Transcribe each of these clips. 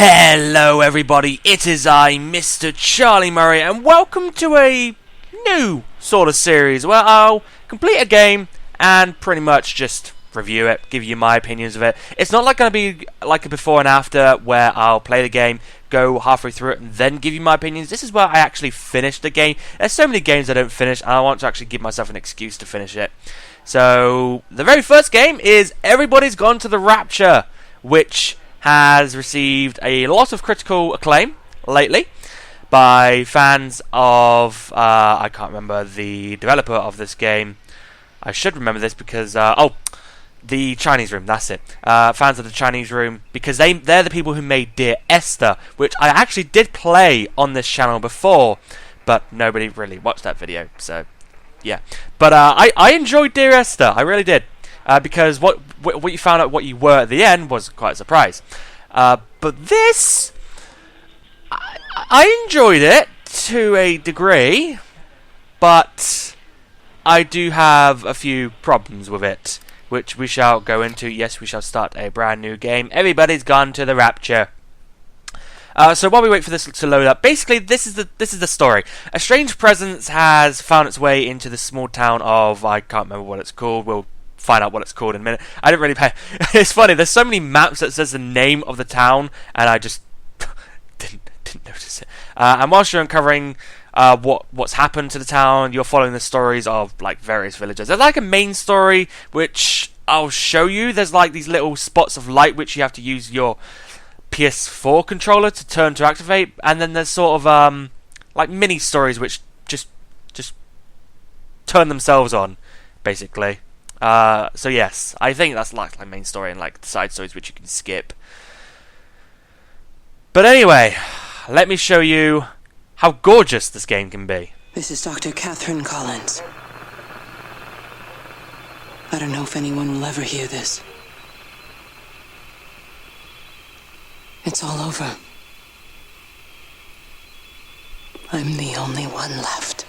Hello everybody, it is I, Mr. Charlie Murray, and welcome to a new sort of series where I'll complete a game and pretty much just review it, give you my opinions of it. It's not going to be like a before and after where I'll play the game, go halfway through it and then give you my opinions. This is where I actually finish the game. There's so many games I don't finish and I want to actually give myself an excuse to finish it. So, the very first game is Everybody's Gone to the Rapture, which has received a lot of critical acclaim lately by fans of, I can't remember the developer of this game. I should remember this because, the Chinese Room, that's it. Fans of the Chinese Room, because they're the people who made Dear Esther, which I actually did play on this channel before, but nobody really watched that video, so yeah. But I enjoyed Dear Esther, I really did. Because what you found out what you were at the end was quite a surprise. But this, I enjoyed it to a degree, but I do have a few problems with it, which we shall go into. Yes, we shall start a brand new game. Everybody's Gone to the Rapture. So while we wait for this to load up, basically this is the story. A strange presence has found its way into the small town of, I can't remember what it's called. We'll find out what it's called in a minute. I didn't really pay. It's funny. There's so many maps that says the name of the town, and I just didn't notice it. And whilst you're uncovering what's happened to the town, you're following the stories of like various villagers. There's like a main story which I'll show you. There's like these little spots of light which you have to use your PS4 controller to turn to activate, and then there's sort of like mini stories which just turn themselves on, basically. So yes, I think that's like the main story and like the side stories which you can skip. But anyway, let me show you how gorgeous this game can be. This is Dr. Catherine Collins. I don't know if anyone will ever hear this. It's all over. I'm the only one left.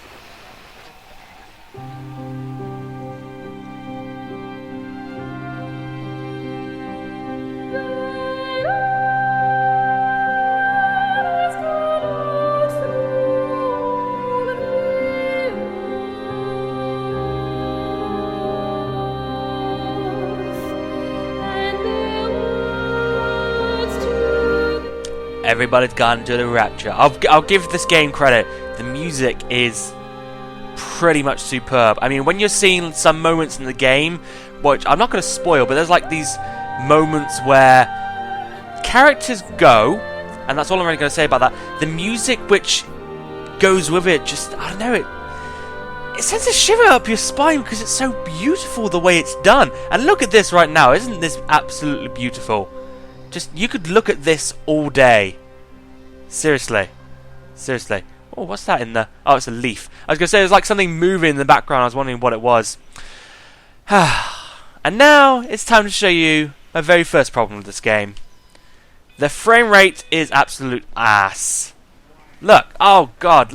Everybody's Gone to the Rapture. I'll give this game credit. The music is pretty much superb. I mean, when you're seeing some moments in the game, which I'm not going to spoil, but there's like these moments where characters go, and that's all I'm really going to say about that. The music which goes with it, just, I don't know, it sends a shiver up your spine because it's so beautiful the way it's done. And look at this right now. Isn't this absolutely beautiful? Just, you could look at this all day. Seriously. Oh, what's that in the... Oh, it's a leaf. I was going to say, there's like something moving in the background. I was wondering what it was. And now, it's time to show you my very first problem with this game. The frame rate is absolute ass. Look. Oh, God.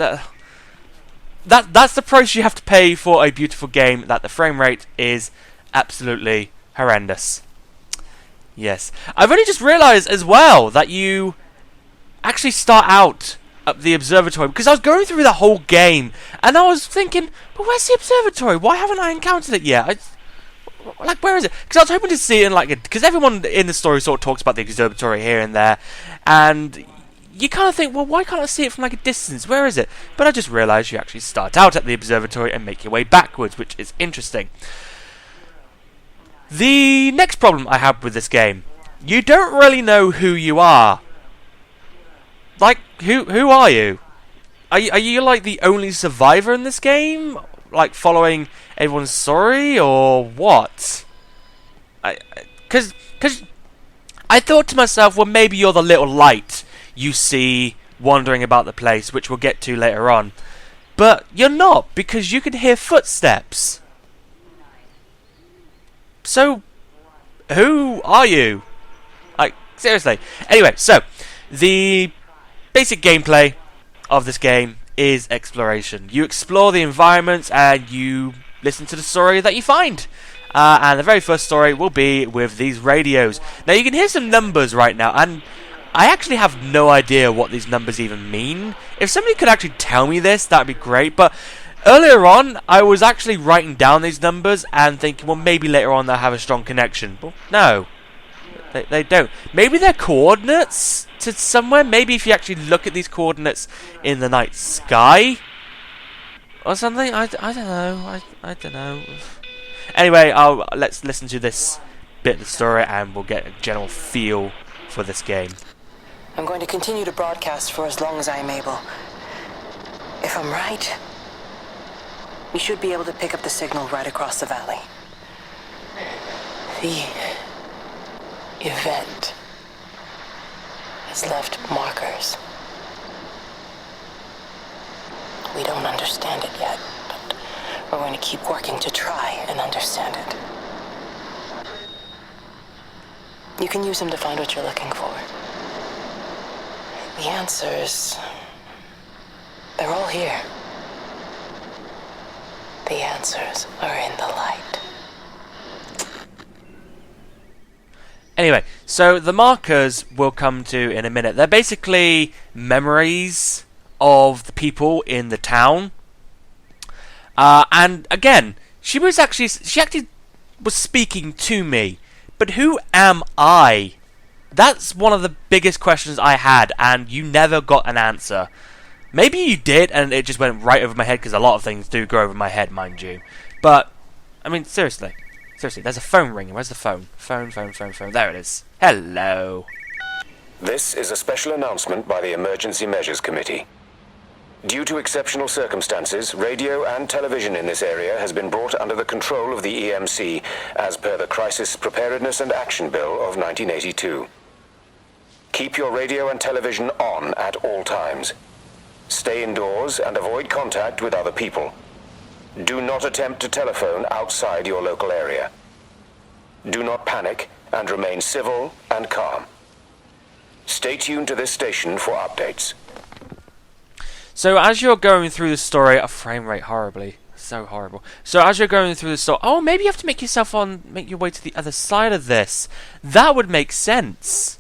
That's the price you have to pay for a beautiful game, that the frame rate is absolutely horrendous. Yes. I've only just realised as well that you actually start out at the observatory, because I was going through the whole game and I was thinking, but where's the observatory? Why haven't I encountered it yet? Like, where is it? Because I was hoping to see it in like, because everyone in the story sort of talks about the observatory here and there, and you kind of think, well, why can't I see it from like a distance? Where is it? But I just realised you actually start out at the observatory and make your way backwards, which is interesting. The next problem I have with this game, you don't really know who you are. Like, who are you? Are you like the only survivor in this game? Like following everyone's story, or what? Because I thought to myself, well, maybe you're the little light you see wandering about the place, which we'll get to later on. But you're not, because you can hear footsteps. So, who are you? Like, seriously. Anyway, so, the basic gameplay of this game is exploration. You explore the environments and you listen to the story that you find. And the very first story will be with these radios. Now, you can hear some numbers right now, and I actually have no idea what these numbers even mean. If somebody could actually tell me this, that'd be great. But earlier on, I was actually writing down these numbers and thinking, well, maybe later on they'll have a strong connection. But no, they don't. Maybe they're coordinates to somewhere. Maybe if you actually look at these coordinates in the night sky or something. I don't know. I don't know. Anyway, let's listen to this bit of the story and we'll get a general feel for this game. I'm going to continue to broadcast for as long as I am able. If I'm right, we should be able to pick up the signal right across the valley. The event has left markers. We don't understand it yet, but we're going to keep working to try and understand it. You can use them to find what you're looking for. The answers, they're all here. The answers are in the light. Anyway, so the markers we'll come to in a minute. They're basically memories of the people in the town. And again, she actually was speaking to me. But who am I? That's one of the biggest questions I had, and you never got an answer. Maybe you did, and it just went right over my head, because a lot of things do go over my head, mind you. But, I mean, seriously, there's a phone ringing. Where's the phone? Phone. There it is. Hello. This is a special announcement by the Emergency Measures Committee. Due to exceptional circumstances, radio and television in this area has been brought under the control of the EMC as per the Crisis Preparedness and Action Bill of 1982. Keep your radio and television on at all times. Stay indoors and avoid contact with other people. Do not attempt to telephone outside your local area. Do not panic and remain civil and calm. Stay tuned to this station for updates. So as you're going through the story, a frame rate horribly, so horrible. So as you're going through the story, oh, maybe you have to make your way to the other side of this. That would make sense.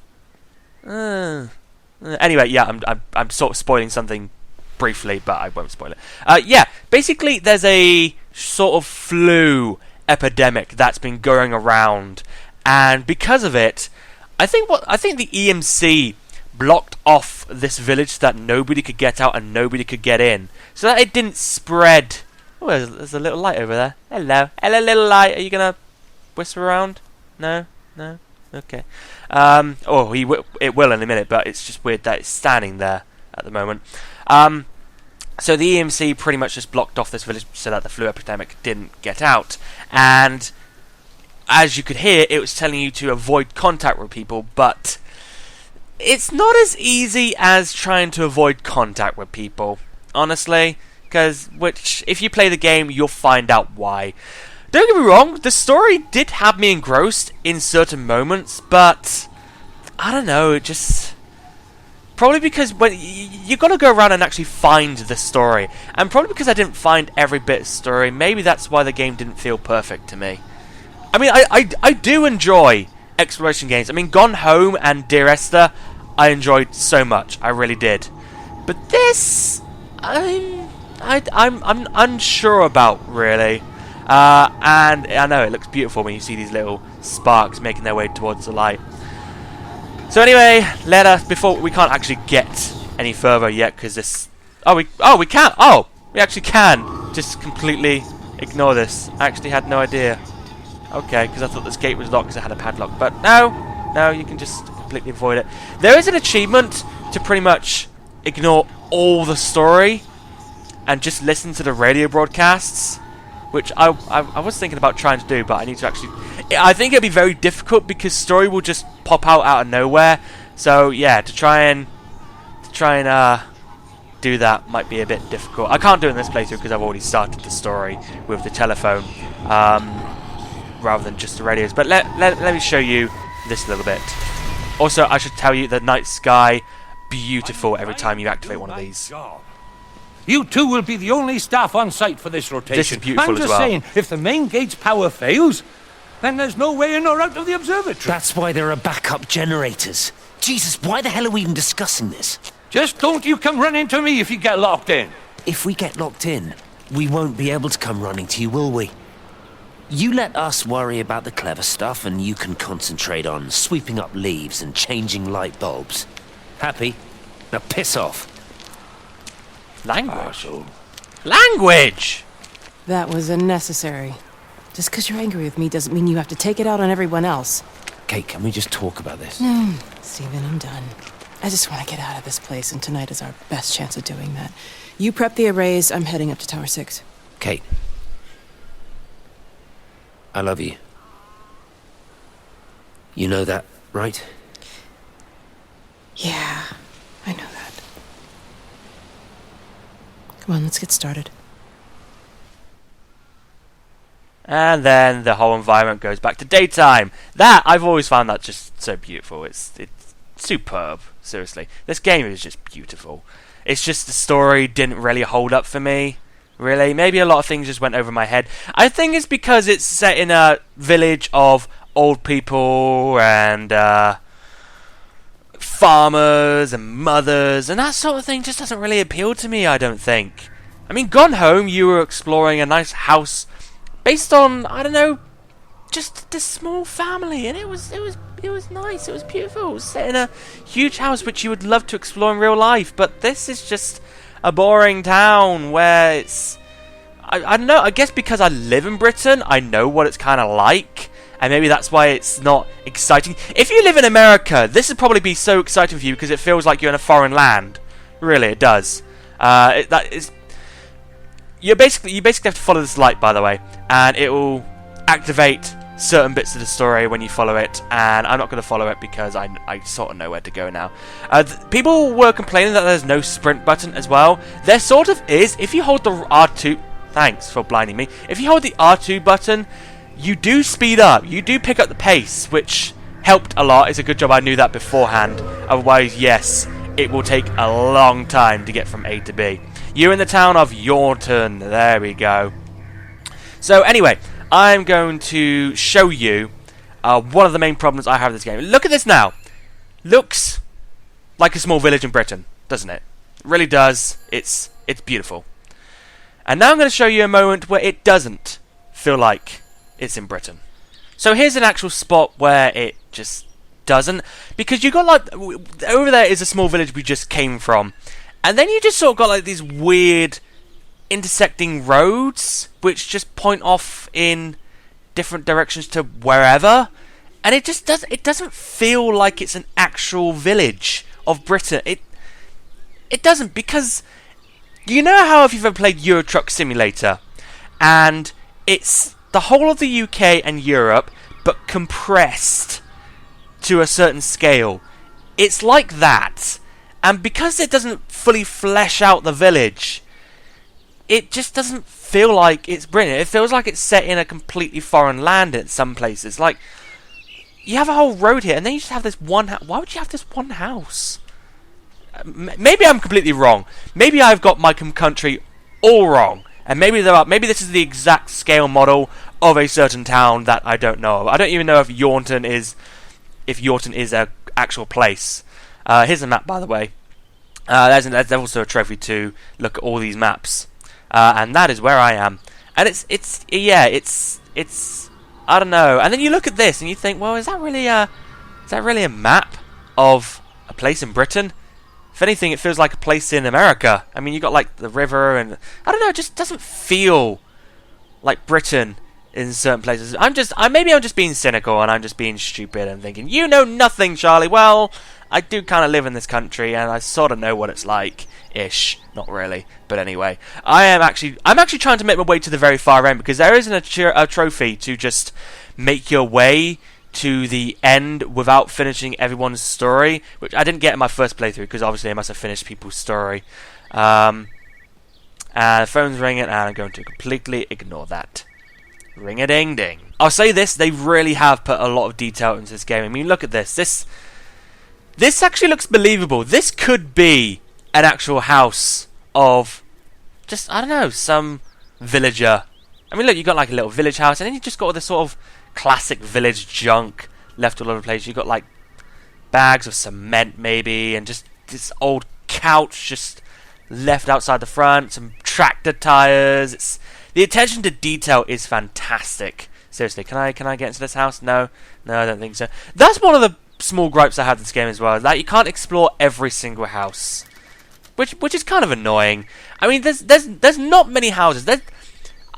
Anyway, yeah, I'm sort of spoiling something briefly, but I won't spoil it. Yeah, basically there's a sort of flu epidemic that's been going around, and because of it, I think the EMC blocked off this village so that nobody could get out and nobody could get in, so that it didn't spread. Oh, there's a little light over there. Hello, little light. Are you gonna whisper around? No, okay. It will in a minute, but it's just weird that it's standing there at the moment. So the EMC pretty much just blocked off this village so that the flu epidemic didn't get out, and as you could hear, it was telling you to avoid contact with people, but it's not as easy as trying to avoid contact with people, honestly, which if you play the game, you'll find out why. Don't get me wrong, the story did have me engrossed in certain moments, but I don't know, probably because when you got to go around and actually find the story, and probably because I didn't find every bit of story, maybe that's why the game didn't feel perfect to me. I mean, I do enjoy exploration games. I mean, Gone Home and Dear Esther, I enjoyed so much. I really did. But this, I'm unsure about, really. And I know it looks beautiful when you see these little sparks making their way towards the light. So anyway, we can't actually get any further yet because this. We can. Oh, we actually can. Just completely ignore this. I actually had no idea. Okay, because I thought this gate was locked because it had a padlock. But no, you can just completely avoid it. There is an achievement to pretty much ignore all the story and just listen to the radio broadcasts, which I was thinking about trying to do, but I need to actually. I think it'll be very difficult because story will just pop out of nowhere. So yeah, to try and do that might be a bit difficult. I can't do it in this playthrough because I've already started the story with the telephone. Rather than just the radios, but let me show you this a little bit. Also, I should tell you the night sky, beautiful every time you activate one of these. You two will be the only staff on site for this rotation. This is beautiful as well. I'm just saying, if the main gate's power fails, then there's no way in or out of the observatory. That's why there are backup generators. Jesus, why the hell are we even discussing this? Just don't you come running to me if you get locked in. If we get locked in, we won't be able to come running to you, will we? You let us worry about the clever stuff, and you can concentrate on sweeping up leaves and changing light bulbs. Happy? Now piss off. Language. Language! That was unnecessary. Just because you're angry with me doesn't mean you have to take it out on everyone else. Kate, can we just talk about this? No, Steven, I'm done. I just want to get out of this place, and tonight is our best chance of doing that. You prep the arrays, I'm heading up to Tower 6. Kate. I love you. You know that, right? Yeah, I know that. Come on, let's get started. And then the whole environment goes back to daytime. That, I've always found that just so beautiful. It's superb, seriously. This game is just beautiful. It's just the story didn't really hold up for me, really. Maybe a lot of things just went over my head. I think it's because it's set in a village of old people and farmers and mothers, and that sort of thing just doesn't really appeal to me, I don't think. I mean, Gone Home, you were exploring a nice house based on, I don't know, just this small family, and it was nice, it was beautiful. It was set in a huge house which you would love to explore in real life, but this is just a boring town where it's, I don't know, I guess because I live in Britain, I know what it's kind of like, and maybe that's why it's not exciting. If you live in America, this would probably be so exciting for you because it feels like you're in a foreign land. Really, it does. You basically have to follow this light, by the way, and it will activate certain bits of the story when you follow it, and I'm not going to follow it because I sort of know where to go now. People were complaining that there's no sprint button as well. There sort of is. If you hold the R2... Thanks for blinding me. If you hold the R2 button, you do speed up. You do pick up the pace, which helped a lot. It's a good job I knew that beforehand. Otherwise, yes, it will take a long time to get from A to B. You're in the town of Yorton. There we go. So anyway, I'm going to show you one of the main problems I have with this game. Look at this now. Looks like a small village in Britain, doesn't it? It really does. It's beautiful. And now I'm going to show you a moment where it doesn't feel like it's in Britain. So here's an actual spot where it just doesn't. Because you got like, over there is a small village we just came from. And then you just sort of got like these weird intersecting roads which just point off in different directions to wherever, and it doesn't feel like it's an actual village of Britain. It doesn't, because you know how if you've ever played Euro Truck Simulator and it's the whole of the UK and Europe but compressed to a certain scale. It's like that. And because it doesn't fully flesh out the village, it just doesn't feel like it's Britain. It feels like it's set in a completely foreign land in some places. Like, you have a whole road here, and then you just have this one house. Why would you have this one house? Maybe I'm completely wrong. Maybe I've got my country all wrong. And maybe this is the exact scale model of a certain town that I don't know of. I don't even know if Yorton is an actual place. Here's a map, by the way. There's also a trophy to look at all these maps, and that is where I am. And it's I don't know. And then you look at this and you think, well, is that really a map of a place in Britain? If anything, it feels like a place in America. I mean, you got like the river, and I don't know. It just doesn't feel like Britain in certain places. Maybe I'm just being cynical and I'm just being stupid and thinking, you know nothing, Charlie. Well, I do kind of live in this country and I sort of know what it's like, ish. Not really, but anyway, I'm actually trying to make my way to the very far end, because there isn't a trophy to just make your way to the end without finishing everyone's story, which I didn't get in my first playthrough, because obviously I must have finished people's story. And the phone's ringing, and I'm going to completely ignore that. Ring-a-ding-ding. I'll say this, they really have put a lot of detail into this game. I mean, look at this. This actually looks believable. This could be an actual house of just, I don't know, some villager. I mean, look, you got like a little village house, and then you just got all this sort of classic village junk left all over the place. You got like bags of cement maybe, and just this old couch just left outside the front, some tractor tires. The attention to detail is fantastic. Seriously, can I get into this house? No, I don't think so. That's one of the small gripes I have with this game as well, is that you can't explore every single house, which is kind of annoying. I mean, there's not many houses.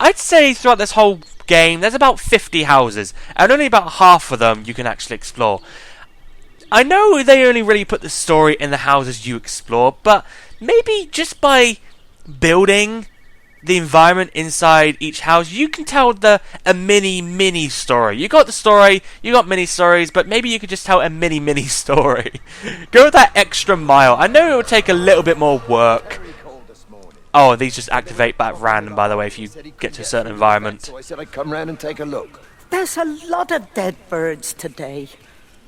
I'd say throughout this whole game, there's about 50 houses, and only about half of them you can actually explore. I know they only really put the story in the houses you explore, but maybe just by building the environment inside each house, you can tell a mini story. You got the story, you got mini stories, but maybe you could just tell a mini story. Go that extra mile. I know it would take a little bit more work. Oh, these just activate at random, by the way, if you get to a certain environment. So I said I'd come round and take a look. There's a lot of dead birds today.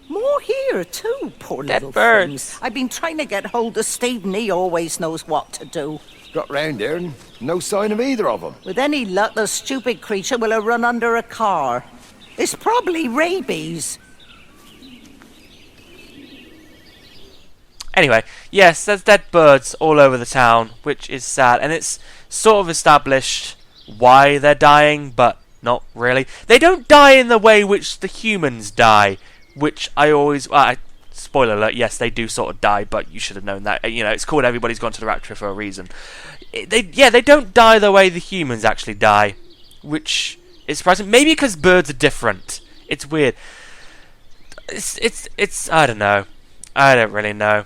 More here, too, poor Dead little birds. things. I've been trying to get hold of Stephen. He always knows what to do. Got round here and no sign of either of them. With any luck, the stupid creature will have run under a car. It's probably rabies. Anyway, yes, there's dead birds all over the town, which is sad, and it's sort of established why they're dying, but not really. They don't die in the way which the humans die, which I always... spoiler alert, yes, they do sort of die, but you should have known that. You know, it's called Everybody's Gone to the Rapture for a reason. They don't die the way the humans actually die, which is surprising. Maybe because birds are different. It's weird. It's I don't know. I don't really know.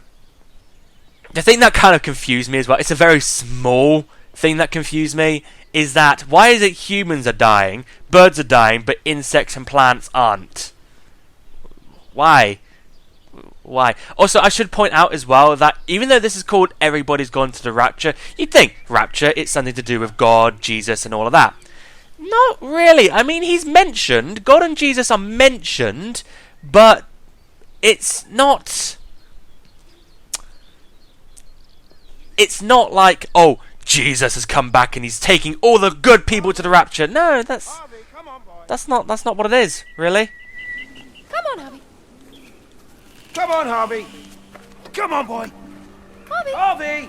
The thing that kind of confused me as well, it's a very small thing that confused me, is that why is it humans are dying, birds are dying, but insects and plants aren't? Why? Also, I should point out as well that even though this is called Everybody's Gone to the Rapture, you'd think Rapture, it's something to do with God, Jesus, and all of that. Not really. I mean, he's mentioned, God and Jesus are mentioned, but it's not... It's not like, oh, Jesus has come back and he's taking all the good people to the Rapture. No, that's not what it is, really. Come on, Harvey. Come on, Harvey. Come on, boy. Harvey!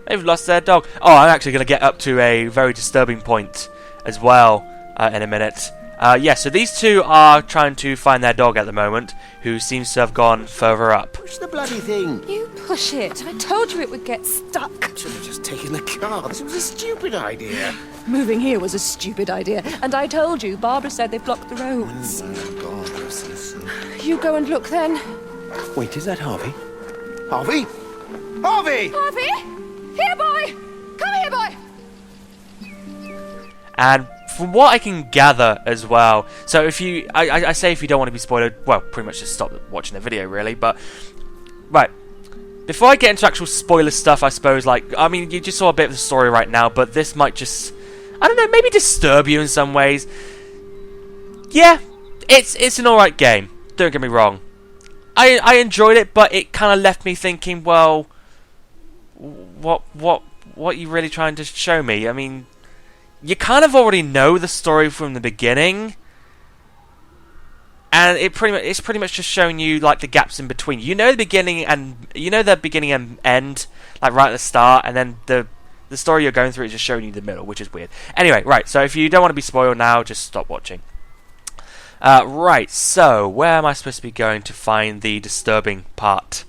They've lost their dog. Oh, I'm actually going to get up to a very disturbing point as well in a minute. So these two are trying to find their dog at the moment, who seems to have gone further up. Push the bloody thing. You push it. I told you it would get stuck. Should have just taken the car. This was a stupid idea. Moving here was a stupid idea. And I told you, Barbara said they blocked the roads. You go and look then. Wait, is that Harvey? Harvey? Harvey! Harvey! Here, boy! Come here, boy! And from what I can gather as well, so if you, I say if you don't want to be spoiled, well, pretty much just stop watching the video, really, but, right, before I get into actual spoiler stuff, I suppose, like, I mean, you just saw a bit of the story right now, but this might just, I don't know, maybe disturb you in some ways. Yeah, it's an alright game, don't get me wrong. I enjoyed it, but it kind of left me thinking, well, what are you really trying to show me? I mean, you kind of already know the story from the beginning, and it's pretty much just showing you like the gaps in between. You know the beginning and end, like right at the start, and then the story you're going through is just showing you the middle, which is weird. Anyway, right. So if you don't want to be spoiled now, just stop watching. Right. So where am I supposed to be going to find the disturbing part?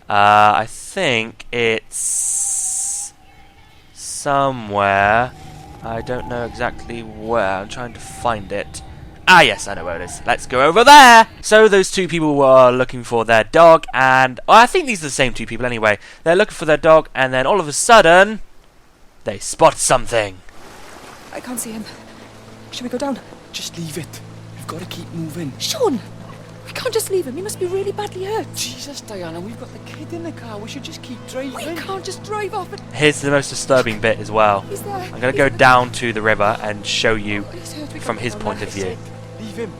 I think it's somewhere. I don't know exactly where. I'm trying to find it. Ah, yes, I know where it is. Let's go over there! So those two people were looking for their dog, and... I think these are the same two people anyway. They're looking for their dog, and then all of a sudden... they spot something. I can't see him. Should we go down? Just leave it. We've got to keep moving. Sean! We can't just leave him. He must be really badly hurt. Jesus, Diana, we've got the kid in the car. We should just keep driving. We can't just drive off and... Here's the most disturbing bit as well. He's there. I'm going to go down to the river and show you He's hurt. We from can't his go point down. of view. Leave him.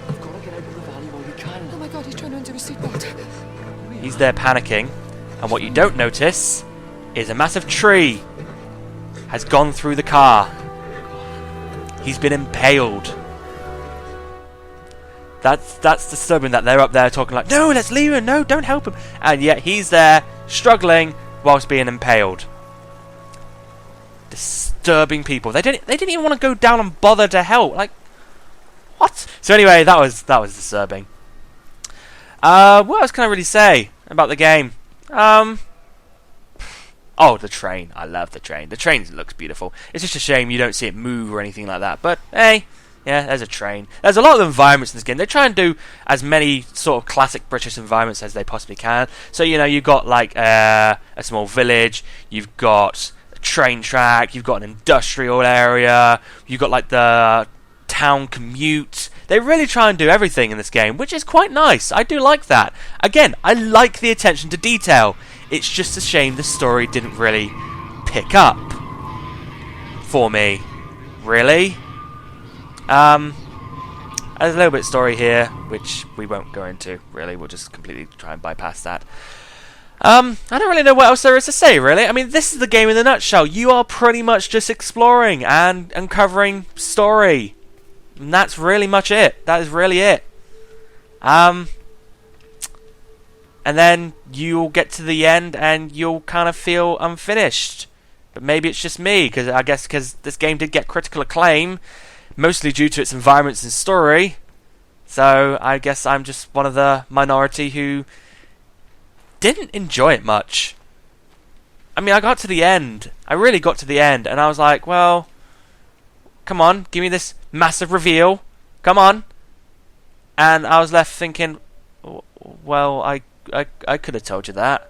We've got to get out of the valley while we can. Oh my god, he's trying to undo his seatbelt. He's there panicking, and what you don't notice is a massive tree has gone through the car. He's been impaled. That's disturbing that they're up there talking like, no, let's leave him, no, don't help him, and yet he's there struggling whilst being impaled. Disturbing people. They didn't even want to go down and bother to help. Like, what? So anyway, that was disturbing. What else can I really say about the game? Oh, the train. I love the train. The train looks beautiful. It's just a shame you don't see it move or anything like that. But hey. Yeah, there's a train. There's a lot of environments in this game. They try and do as many sort of classic British environments as they possibly can. So, you know, you've got like a small village, you've got a train track, you've got an industrial area, you've got like the town commute. They really try and do everything in this game, which is quite nice. I do like that. Again, I like the attention to detail. It's just a shame the story didn't really pick up for me. Really? There's a little bit of story here, which we won't go into, really. We'll just completely try and bypass that. I don't really know what else there is to say, really. I mean, this is the game in a nutshell. You are pretty much just exploring and uncovering story. And that's really much it. That is really it. And then you'll get to the end and you'll kind of feel unfinished. But maybe it's just me, because this game did get critical acclaim, mostly due to its environments and story. So I guess I'm just one of the minority who didn't enjoy it much. I mean, I got to the end. I really got to the end, and I was like, well, come on, give me this massive reveal. Come on. And I was left thinking, well, I could have told you that.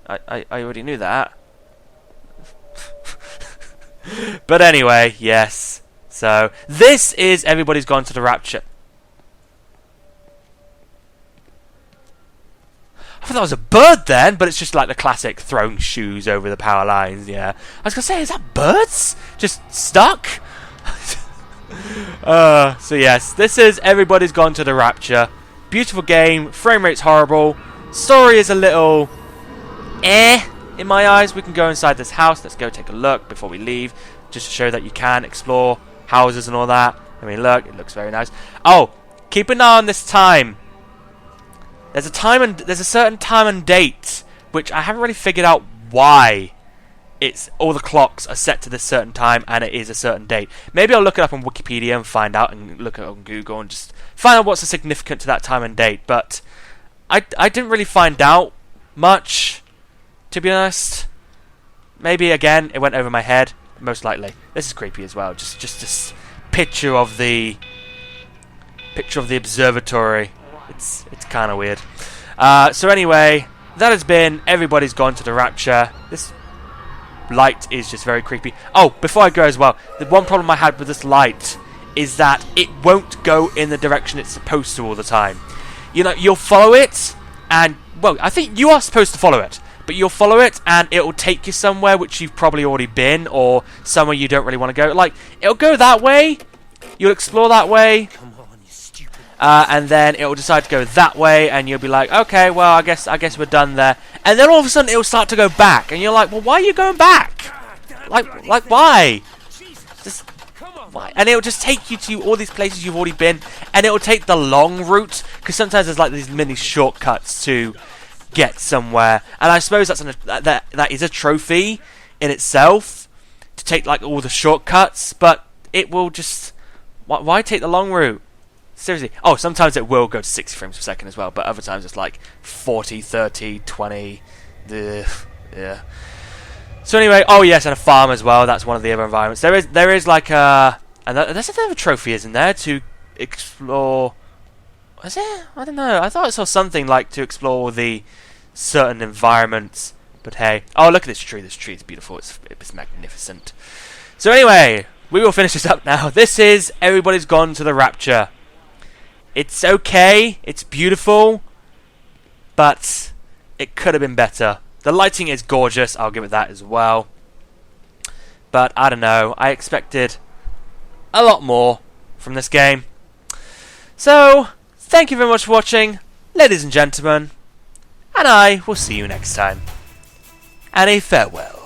I already knew that. But anyway, yes. So, this is Everybody's Gone to the Rapture. I thought that was a bird then, but it's just like the classic throwing shoes over the power lines, yeah. I was going to say, is that birds? Just stuck? So yes, this is Everybody's Gone to the Rapture. Beautiful game, frame rate's horrible, story is a little in my eyes. We can go inside this house, let's go take a look before we leave, just to show that you can explore houses and all that. I mean, look, it looks very nice. Oh, keep an eye on this time. There's a certain time and date which I haven't really figured out why it's all the clocks are set to this certain time and it is a certain date. Maybe I'll look it up on Wikipedia and find out, and look it up on Google and just find out what's significant to that time and date. But I didn't really find out much, to be honest. Maybe again it went over my head. Most likely. This is creepy as well. Just this picture of the observatory. It's kind of weird. So anyway, that has been Everybody's Gone to the Rapture. This light is just very creepy. Oh, before I go as well, the one problem I had with this light is that it won't go in the direction it's supposed to all the time. You know, you'll follow it, and well, I think you are supposed to follow it. But you'll follow it, and it'll take you somewhere which you've probably already been, or somewhere you don't really want to go. Like, it'll go that way, you'll explore that way, Come on, you stupid. and then it'll decide to go that way, and you'll be like, okay, well, I guess we're done there. And then all of a sudden, it'll start to go back, and you're like, well, why are you going back? Like why? Just why? And it'll just take you to all these places you've already been, and it'll take the long route, because sometimes there's like these mini shortcuts to get somewhere, and I suppose that is a trophy in itself to take like all the shortcuts, but it will just why take the long route? Seriously. Oh, sometimes it will go to 60 frames per second as well, but other times it's like 40, 30, 20. Yeah. So anyway, oh yes, and a farm as well. That's one of the other environments. There is like there's another trophy, isn't there, to explore? Is it? I don't know. I thought I saw something like to explore the certain environments. But hey. Oh, look at this tree. This tree is beautiful. It's magnificent. So anyway, we will finish this up now. This is Everybody's Gone to the Rapture. It's okay. It's beautiful. But it could have been better. The lighting is gorgeous. I'll give it that as well. But I don't know. I expected a lot more from this game. So, thank you very much for watching, ladies and gentlemen, and I will see you next time. And a farewell.